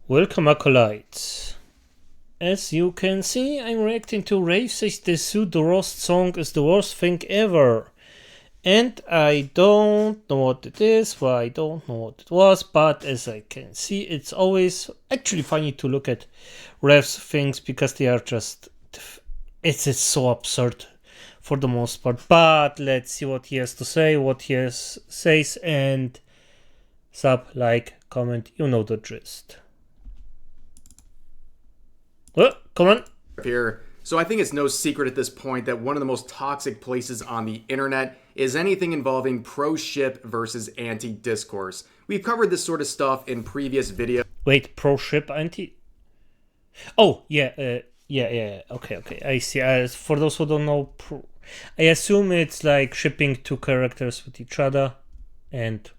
Welcome, acolytes. As you can see, I'm reacting to Rave says desu, the roast song is the worst thing ever. And I don't know what it is, well, I don't know what it was, but as I can see, it's always actually funny to look at Rev's things because they are just, it's so absurd for the most part. But let's see what he has to say, says, and sub, like, comment, you know the gist. Oh, come on. Here. So I think it's no secret at this point that one of the most toxic places on the internet is anything involving pro-ship versus anti-discourse. We've covered this sort of stuff in previous videos. Wait, pro-ship, anti? Oh, yeah, yeah. Okay. I see. For those who don't know, I assume it's like shipping two characters with each other. And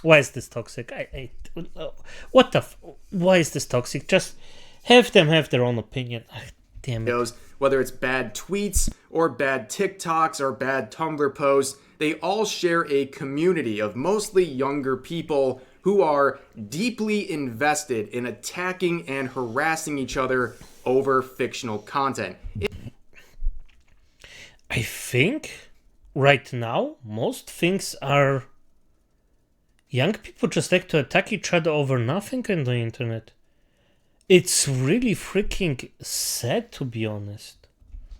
why is this toxic? What the? Why is this toxic? Just have them have their own opinion. Damn it. Whether it's bad tweets or bad TikToks or bad Tumblr posts, they all share a community of mostly younger people who are deeply invested in attacking and harassing each other over fictional content. I think right now most things are young people just like to attack each other over nothing on the internet. It's really freaking sad, to be honest.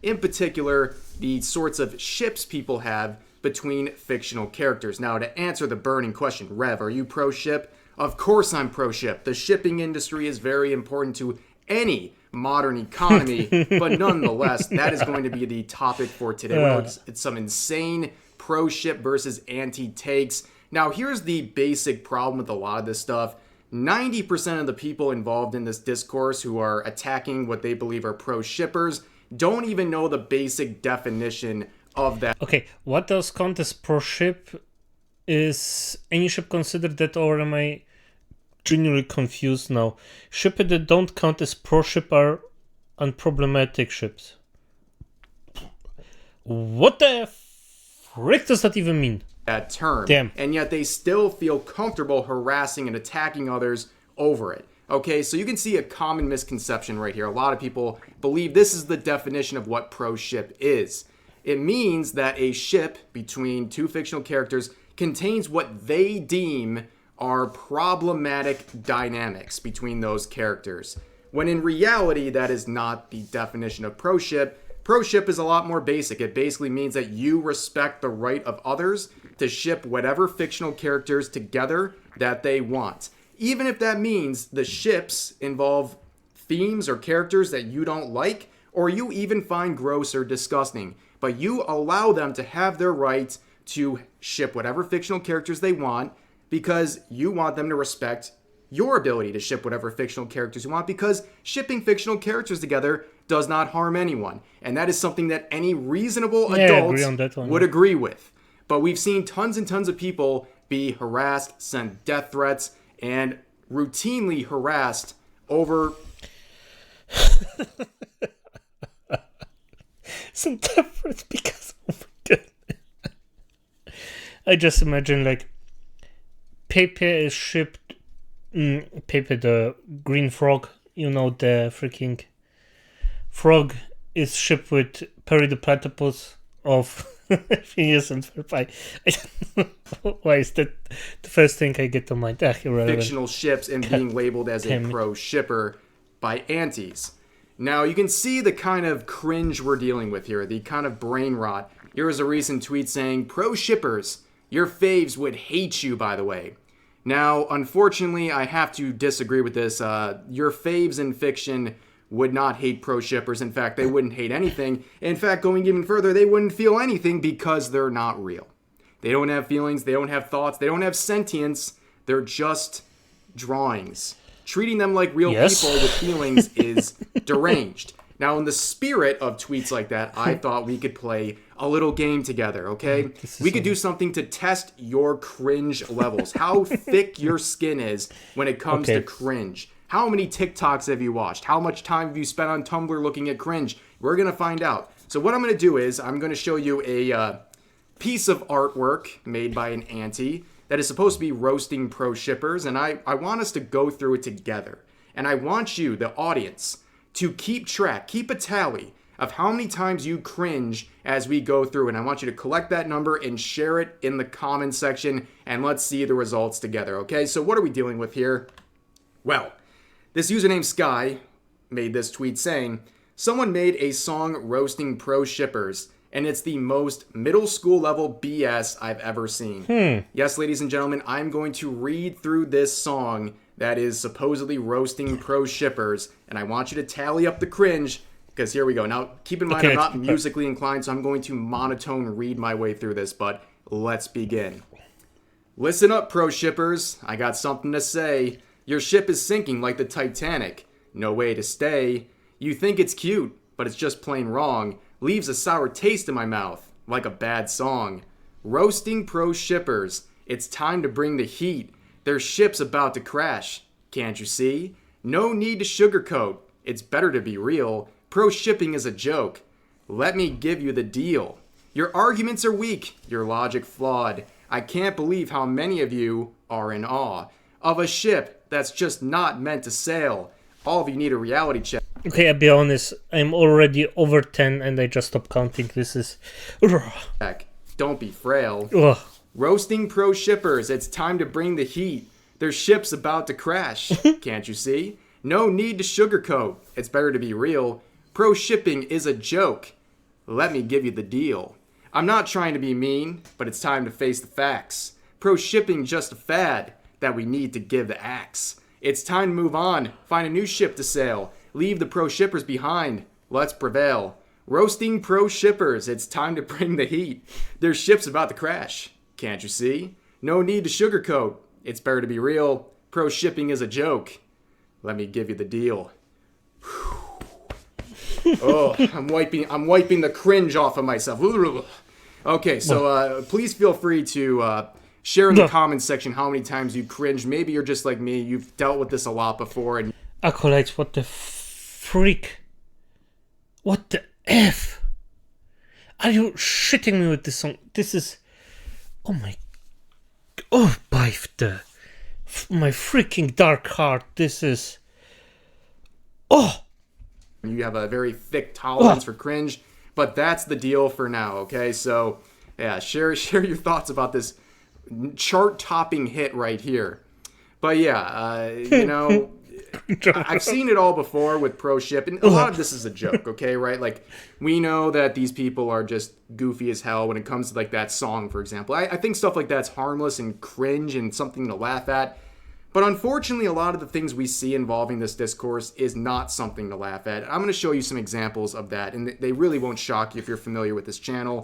In particular, the sorts of ships people have between fictional characters. Now, to answer the burning question, Rev, are you pro-ship? Of course I'm pro-ship. The shipping industry is very important to any modern economy, but nonetheless, that is going to be the topic for today. It's some insane pro-ship versus anti-takes. Now, here's the basic problem with a lot of this stuff. 90% of the people involved in this discourse who are attacking what they believe are pro-shippers don't even know the basic definition of that. Okay, what does count as pro-ship? Is any ship considered that, or am I genuinely confused now? Ships that don't count as pro-ship are unproblematic ships. What the frick does that even mean? That term. Damn. And yet they still feel comfortable harassing and attacking others over it. Okay, so you can see a common misconception right here. A lot of people believe this is the definition of what pro-ship is. It means that a ship between two fictional characters contains what they deem are problematic dynamics between those characters. When in reality, that is not the definition of pro-ship. Pro-ship is a lot more basic. It basically means that you respect the right of others to ship whatever fictional characters together that they want. Even if that means the ships involve themes or characters that you don't like, or you even find gross or disgusting. But you allow them to have their right to ship whatever fictional characters they want because you want them to respect your ability to ship whatever fictional characters you want, because shipping fictional characters together does not harm anyone. And that is something that any reasonable adult would agree with. But we've seen tons and tons of people be harassed, sent death threats, and routinely harassed over some death threats because, oh my god. I just imagine like Pepe is shipped, Pepe the green frog, you know, the freaking frog is shipped with Perry the platypus of Phineas and Ferb. Why is that the first thing I get to mind? Fictional ships and being labeled as a pro-shipper by antis. Now, you can see the kind of cringe we're dealing with here, the kind of brain rot. Here is a recent tweet saying, "Pro-shippers, your faves would hate you, by the way." Now, unfortunately, I have to disagree with this. Your faves in fiction would not hate pro-shippers. In fact, they wouldn't hate anything. In fact, going even further, they wouldn't feel anything because they're not real. They don't have feelings, they don't have thoughts, they don't have sentience. They're just drawings. Treating them like real people with feelings is deranged. Now, in the spirit of tweets like that, I thought we could play a little game together, okay? We could do something to test your cringe levels, how thick your skin is when it comes to cringe. How many TikToks have you watched? How much time have you spent on Tumblr looking at cringe? We're going to find out. So what I'm going to do is I'm going to show you a piece of artwork made by an anti that is supposed to be roasting pro-shippers, and I want us to go through it together. And I want you, the audience, to keep track, keep a tally of how many times you cringe as we go through. And I want you to collect that number and share it in the comment section. And let's see the results together, okay? So what are we dealing with here? Well, this username Sky made this tweet saying, someone made a song roasting pro shippers, and it's the most middle school level BS I've ever seen. Yes, ladies and gentlemen, I'm going to read through this song that is supposedly roasting pro shippers, and I want you to tally up the cringe, because here we go. Now, keep in mind, I'm not musically inclined, so I'm going to monotone read my way through this, but let's begin. Listen up, pro shippers. I got something to say. Your ship is sinking like the Titanic. No way to stay. You think it's cute, but it's just plain wrong. Leaves a sour taste in my mouth, like a bad song. Roasting pro shippers. It's time to bring the heat. Their ship's about to crash. Can't you see? No need to sugarcoat. It's better to be real. Pro shipping is a joke. Let me give you the deal. Your arguments are weak. Your logic flawed. I can't believe how many of you are in awe of a ship that's just not meant to sail. All of you need a reality check. Okay, I'll be honest. I'm already over 10 and I just stopped counting. This is... Don't be frail. Ugh. Roasting pro shippers. It's time to bring the heat. Their ship's about to crash. Can't you see? No need to sugarcoat. It's better to be real. Pro shipping is a joke. Let me give you the deal. I'm not trying to be mean, but it's time to face the facts. Pro shipping just a fad that we need to give the axe. It's time to move on. Find a new ship to sail. Leave the pro shippers behind. Let's prevail. Roasting pro shippers. It's time to bring the heat. Their ship's about to crash. Can't you see? No need to sugarcoat. It's better to be real. Pro shipping is a joke. Let me give you the deal. Oh, I'm wiping the cringe off of myself. Okay, so please feel free to share in the comments section how many times you cringed. Maybe you're just like me. You've dealt with this a lot before. And Acolytes, what the freak? What the F? Are you shitting me with this song? This is... Oh my... Oh, by my freaking dark heart. This is... Oh! You have a very thick tolerance for cringe, but that's the deal for now, okay? So, yeah, share your thoughts about this chart-topping hit right here. But yeah, you know, I've seen it all before with pro ship, and a lot of this is a joke, okay, right? Like, we know that these people are just goofy as hell when it comes to, like, that song, for example. I think stuff like that's harmless and cringe and something to laugh at. But unfortunately, a lot of the things we see involving this discourse is not something to laugh at. I'm going to show you some examples of that, and they really won't shock you if you're familiar with this channel.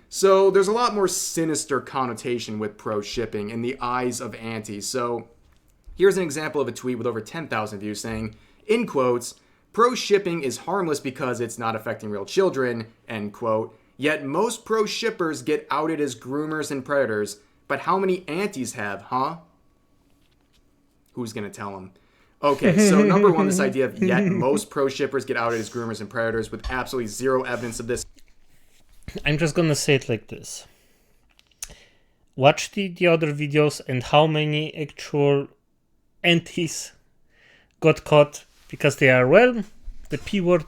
So there's a lot more sinister connotation with pro shipping in the eyes of antis. So here's an example of a tweet with over 10,000 views saying, in quotes, pro shipping is harmless because it's not affecting real children, end quote. Yet most pro shippers get outed as groomers and predators. But how many antis have, huh? Who's going to tell them? Okay, so number one, this idea of yet most pro shippers get outed as groomers and predators with absolutely zero evidence of this. I'm just going to say it like this. Watch the other videos and how many actual antis got caught because they are, well, the P word,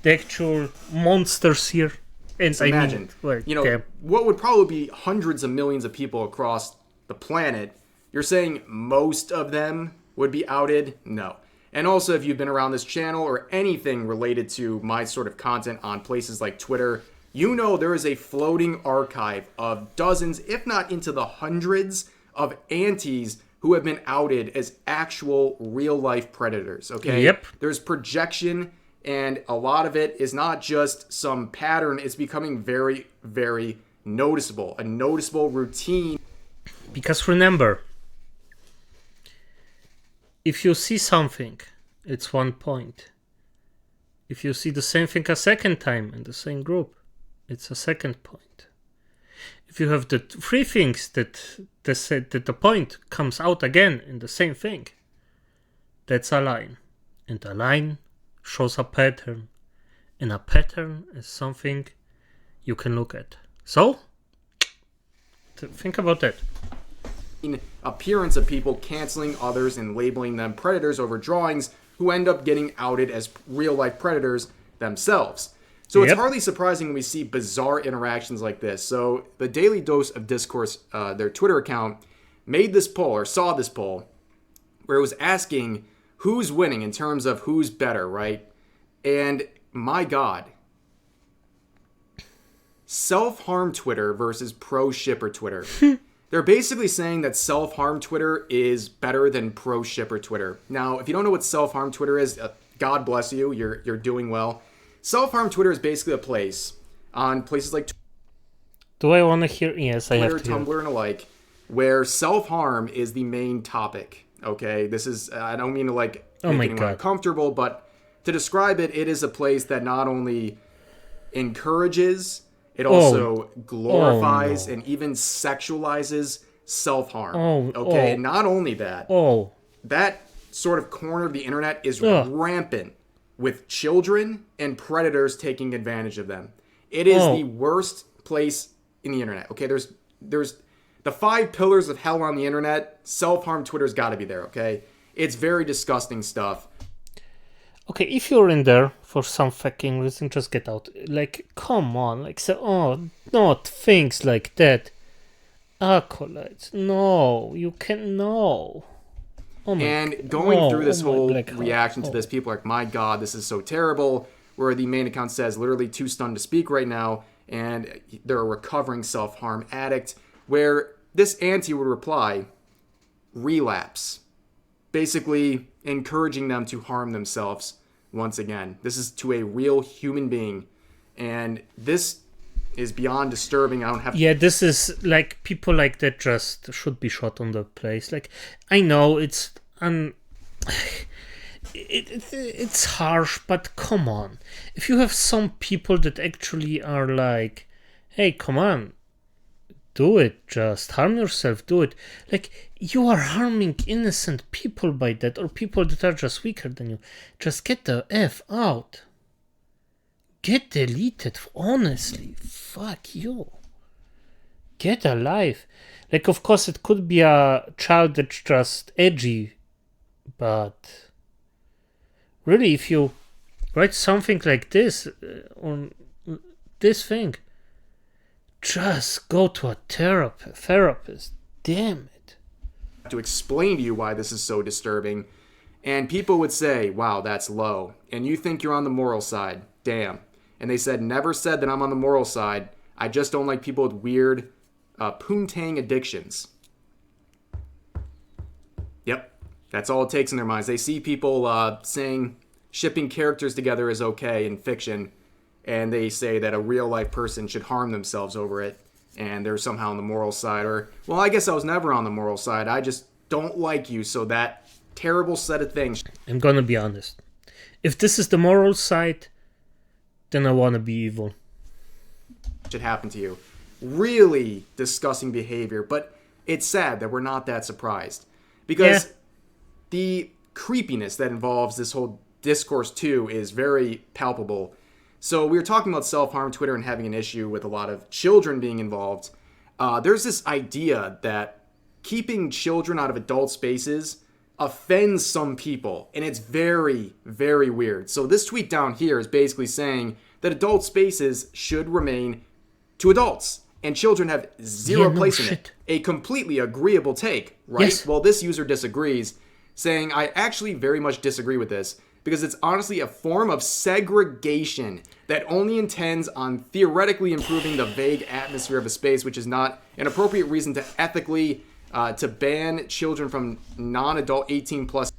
the actual monsters here. And so imagine, what would probably be hundreds of millions of people across the planet. You're saying most of them would be outed? No. And also, if you've been around this channel or anything related to my sort of content on places like Twitter, you know there is a floating archive of dozens, if not into the hundreds, of antis who have been outed as actual real-life predators, okay? Yep. There's projection, and a lot of it is not just some pattern. It's becoming very, very noticeable, a noticeable routine. Because remember, if you see something, it's 1 point. If you see the same thing a second time in the same group, it's a second point. If you have the three things that the point comes out again in the same thing, that's a line. And a line shows a pattern. And a pattern is something you can look at. So, think about that. appearance of people canceling others and labeling them predators over drawings who end up getting outed as real-life predators themselves. So it's hardly surprising when we see bizarre interactions like this. So the Daily Dose of Discourse, their Twitter account, made this poll, or saw this poll, where it was asking who's winning in terms of who's better, right? And my God, self-harm Twitter versus pro-shipper Twitter. They're basically saying that self-harm Twitter is better than pro-shipper Twitter. Now, if you don't know what self-harm Twitter is, God bless you, you're doing well. Self-harm Twitter is basically a place on places like Do I want to hear? Yes, I Twitter, have to hear. Tumblr, and alike, where self-harm is the main topic. Okay, this is, I don't mean to make anyone uncomfortable, but to describe it, it is a place that not only encourages, it also glorifies and even sexualizes self-harm. And not only that, that sort of corner of the internet is rampant with children and predators taking advantage of them. It is the worst place in the internet. Okay, there's the 5 pillars of hell on the internet. Self-harm Twitter's got to be there. Okay, it's very disgusting stuff. Okay, if you're in there for some fucking reason, just get out. Like, come on, like, so, not things like that. Acolytes, no, you can, no. And going through this whole reaction to this, people are like, my God, this is so terrible. Where the main account says, literally too stunned to speak right now, and they're a recovering self-harm addict. Where this auntie would reply, relapse. Basically encouraging them to harm themselves once again. This is to a real human being, and this is beyond disturbing. I don't have this is like, people like that just should be shot on the place. Like, I know it's it's harsh, but come on. If you have some people that actually are like, hey, come on, do it, just harm yourself, do it. Like, you are harming innocent people by that, or people that are just weaker than you. Just get the F out. Get deleted, honestly. Fuck you. Get a life. Like, of course, it could be a child that's just edgy, but really, if you write something like this on this thing, just go to a therapist. Damn it. To explain to you why this is so disturbing. And people would say, wow, that's low. And you think you're on the moral side. Damn. And they said, never said that I'm on the moral side. I just don't like people with weird poontang addictions. Yep. That's all it takes in their minds. They see people saying shipping characters together is okay in fiction, and they say that a real life person should harm themselves over it, and they're somehow on the moral side. Or, well, I guess I was never on the moral side. I just don't like you, so that terrible set of things. I'm gonna be honest. If this is the moral side, then I wanna be evil. Should happen to you. Really disgusting behavior, but it's sad that we're not that surprised. Because the creepiness that involves this whole discourse too is very palpable. So we were talking about self-harm Twitter and having an issue with a lot of children being involved. There's this idea that keeping children out of adult spaces offends some people, and it's very, very weird. So this tweet down here is basically saying that adult spaces should remain to adults, and children have zero place in it. A completely agreeable take, right? Yes. Well, this user disagrees, saying, I actually very much disagree with this, because it's honestly a form of segregation that only intends on theoretically improving the vague atmosphere of a space, which is not an appropriate reason to ethically to ban children from non-adult 18 plus.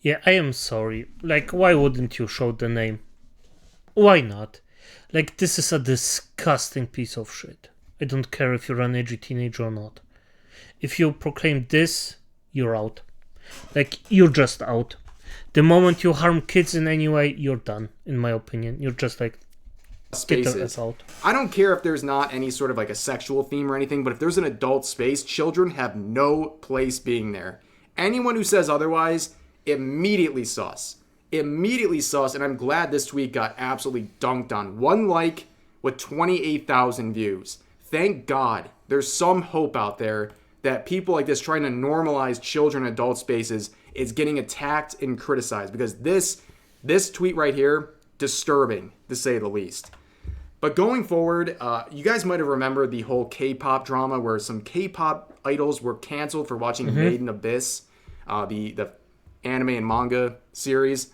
Yeah, I am sorry. Like, why wouldn't you show the name? Why not? Like, this is a disgusting piece of shit. I don't care if you're an edgy teenager or not. If you proclaim this, you're out. Like, you're just out. The moment you harm kids in any way, you're done, in my opinion. You're just like, spaces. Out. I don't care if there's not any sort of like a sexual theme or anything, but if there's an adult space, children have no place being there. Anyone who says otherwise, immediately sus. Immediately sus, and I'm glad this tweet got absolutely dunked on. 1 like with 28,000 views. Thank God there's some hope out there that people like this trying to normalize children and adult spaces is getting attacked and criticized, because this tweet right here, disturbing to say the least. But going forward, you guys might have remembered the whole K-pop drama where some K-pop idols were canceled for watching Made in Abyss, the anime and manga series.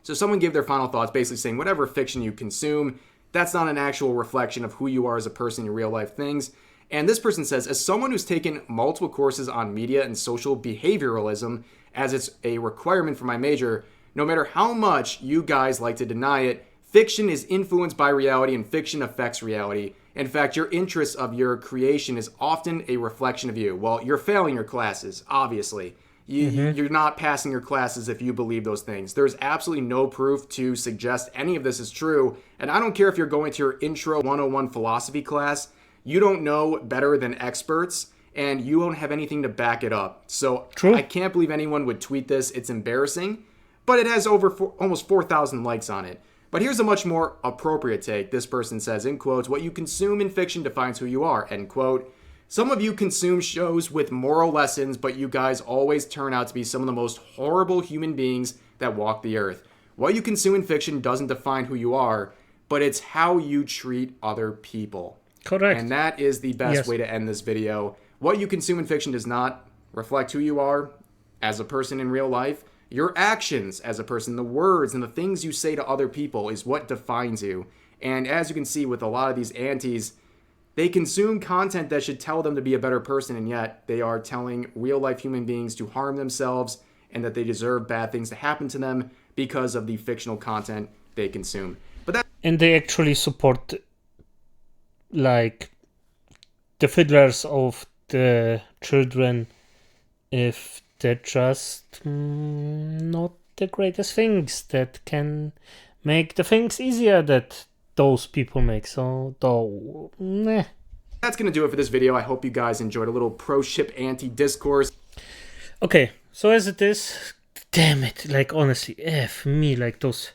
So someone gave their final thoughts basically saying whatever fiction you consume, that's not an actual reflection of who you are as a person in real life things. And this person says, as someone who's taken multiple courses on media and social behavioralism as it's a requirement for my major, no matter how much you guys like to deny it, fiction is influenced by reality and fiction affects reality. In fact, your interest of your creation is often a reflection of you. Well, you're failing your classes, obviously. You're not passing your classes if you believe those things. There's absolutely no proof to suggest any of this is true. And I don't care if you're going to your Intro 101 philosophy class. You don't know better than experts, and you don't have anything to back it up. So True. I can't believe anyone would tweet this. It's embarrassing. But it has almost 4,000 likes on it. But here's a much more appropriate take. This person says, in quotes, what you consume in fiction defines who you are, end quote. Some of you consume shows with moral lessons, but you guys always turn out to be some of the most horrible human beings that walk the earth. What you consume in fiction doesn't define who you are, but it's how you treat other people. Correct. And that is the best way to end this video. What you consume in fiction does not reflect who you are as a person in real life. Your actions as a person, the words and the things you say to other people is what defines you. And as you can see with a lot of these antis, they consume content that should tell them to be a better person, and yet they are telling real-life human beings to harm themselves and that they deserve bad things to happen to them because of the fictional content they consume. And they actually support, like, the fiddlers of the children if they're just not the greatest things that can make the things easier that those people make. So, though, That's going to do it for this video. I hope you guys enjoyed a little pro-ship anti-discourse. Okay, so as it is, damn it, like, honestly, F me, like, those,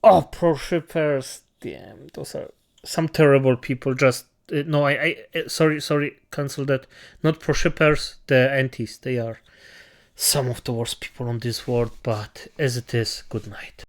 pro-shippers, damn, those are some terrible people. Just, no, sorry, cancel that. Not pro-shippers, the antis, they are some of the worst people on this world, but as it is, good night.